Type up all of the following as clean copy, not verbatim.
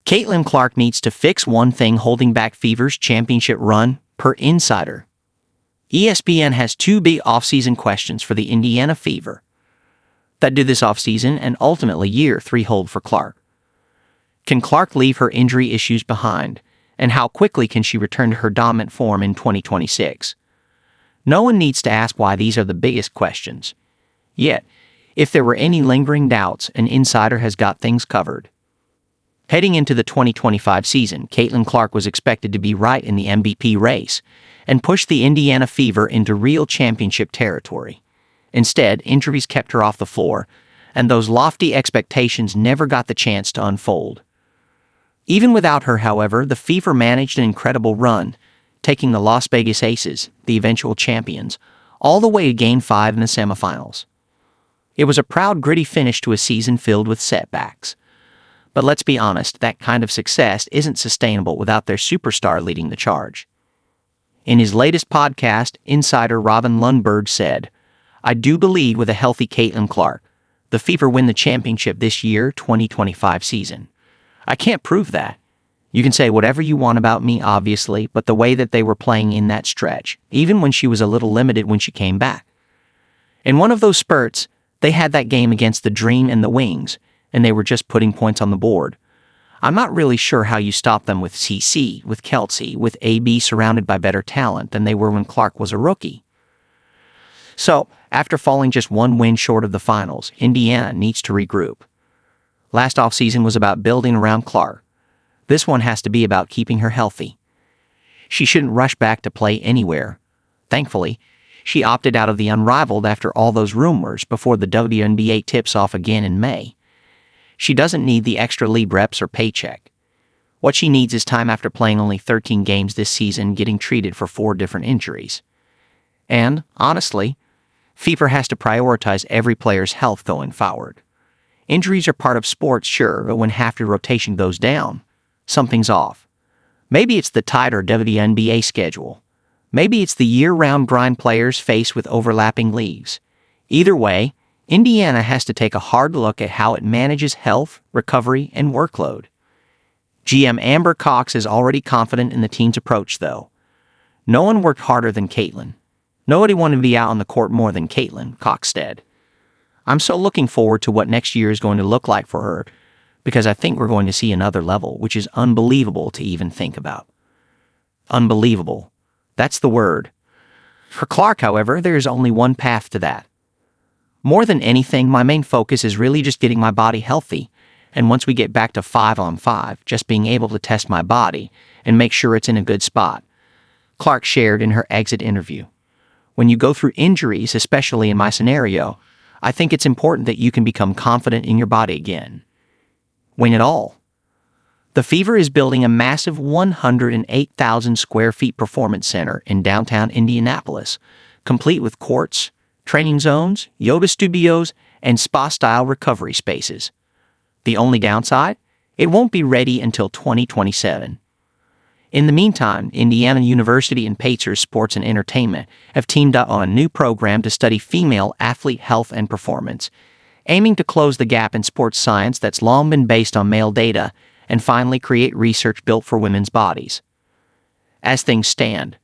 Caitlin Clark needs to fix one thing holding back Fever's championship run, per Insider. ESPN has two big offseason questions for the Indiana Fever. That do this offseason and ultimately year 3 hold for Clark. Can Clark leave her injury issues behind, and how quickly can she return to her dominant form in 2026? No one needs to ask why these are the biggest questions. Yet, if there were any lingering doubts, an insider has got things covered. Heading into the 2025 season, Caitlin Clark was expected to be right in the MVP race and push the Indiana Fever into real championship territory. Instead, injuries kept her off the floor, and those lofty expectations never got the chance to unfold. Even without her, however, the Fever managed an incredible run, taking the Las Vegas Aces, the eventual champions, all the way to Game 5 in the semifinals. It was a proud, gritty finish to a season filled with setbacks. But let's be honest, that kind of success isn't sustainable without their superstar leading the charge. In his latest podcast, insider Robin Lundberg said, "I do believe with a healthy Caitlin Clark, the Fever win the championship this year, 2025 season. I can't prove that. You can say whatever you want about me, obviously, but the way that they were playing in that stretch, even when she was a little limited when she came back. In one of those spurts, they had that game against the Dream and the Wings, and they were just putting points on the board. I'm not really sure how you stop them with CC, with Kelsey, with AB surrounded by better talent than they were when Clark was a rookie." So, after falling just one win short of the finals, Indiana needs to regroup. Last offseason was about building around Clark. This one has to be about keeping her healthy. She shouldn't rush back to play anywhere. Thankfully, she opted out of the Unrivaled after all those rumors before the WNBA tips off again in May. She doesn't need the extra league reps or paycheck. What she needs is time after playing only 13 games this season, getting treated for 4 different injuries. And, honestly, Fever has to prioritize every player's health going forward. Injuries are part of sports, sure, but when half your rotation goes down, something's off. Maybe it's the tighter WNBA schedule. Maybe it's the year-round grind players face with overlapping leagues. Either way, Indiana has to take a hard look at how it manages health, recovery, and workload. GM Amber Cox is already confident in the team's approach, though. "No one worked harder than Caitlin. Nobody wanted to be out on the court more than Caitlin," Cox said. "I'm so looking forward to what next year is going to look like for her, because I think we're going to see another level, which is unbelievable to even think about." Unbelievable. That's the word. For Clark, however, there is only one path to that. "More than anything, my main focus is really just getting my body healthy, and once we get back to 5-on-5, just being able to test my body and make sure it's in a good spot," Clark shared in her exit interview. "When you go through injuries, especially in my scenario, I think it's important that you can become confident in your body again. Win it all." The Fever is building a massive 108,000 square feet performance center in downtown Indianapolis, complete with courts, training zones, yoga studios, and spa-style recovery spaces. The only downside? It won't be ready until 2027. In the meantime, Indiana University and Pacers Sports and Entertainment have teamed up on a new program to study female athlete health and performance, aiming to close the gap in sports science that's long been based on male data and finally create research built for women's bodies. As things stand,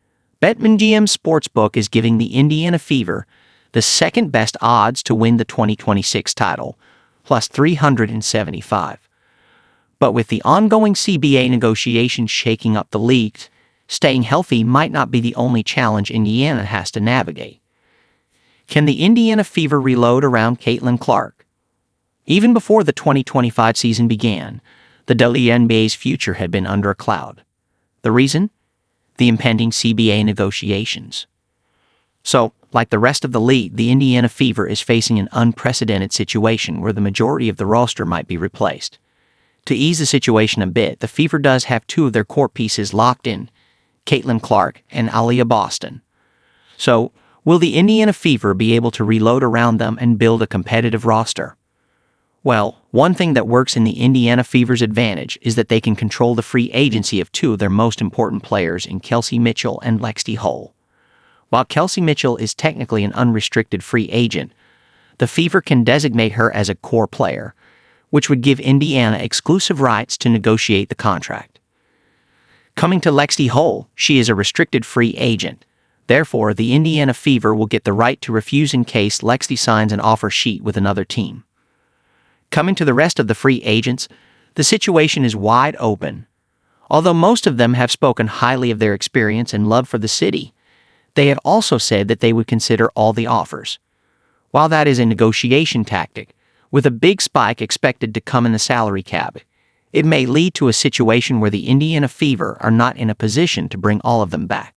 BetMGM Sportsbook is giving the Indiana Fever the second best odds to win the 2026 title, plus 375. But with the ongoing CBA negotiations shaking up the league, staying healthy might not be the only challenge Indiana has to navigate. Can the Indiana Fever reload around Caitlin Clark? Even before the 2025 season began, the WNBA's future had been under a cloud. The reason? The impending CBA negotiations. So, like the rest of the league, the Indiana Fever is facing an unprecedented situation where the majority of the roster might be replaced. To ease the situation a bit, the Fever does have 2 of their core pieces locked in, Caitlin Clark and Aaliyah Boston. So, will the Indiana Fever be able to reload around them and build a competitive roster? Well, one thing that works in the Indiana Fever's advantage is that they can control the free agency of 2 of their most important players in Kelsey Mitchell and Lexi Hull. While Kelsey Mitchell is technically an unrestricted free agent, the Fever can designate her as a core player, which would give Indiana exclusive rights to negotiate the contract. Coming to Lexi Hull, she is a restricted free agent. Therefore, the Indiana Fever will get the right to refuse in case Lexi signs an offer sheet with another team. Coming to the rest of the free agents, the situation is wide open. Although most of them have spoken highly of their experience and love for the city, they have also said that they would consider all the offers. While that is a negotiation tactic, with a big spike expected to come in the salary cap, it may lead to a situation where the Indiana Fever are not in a position to bring all of them back.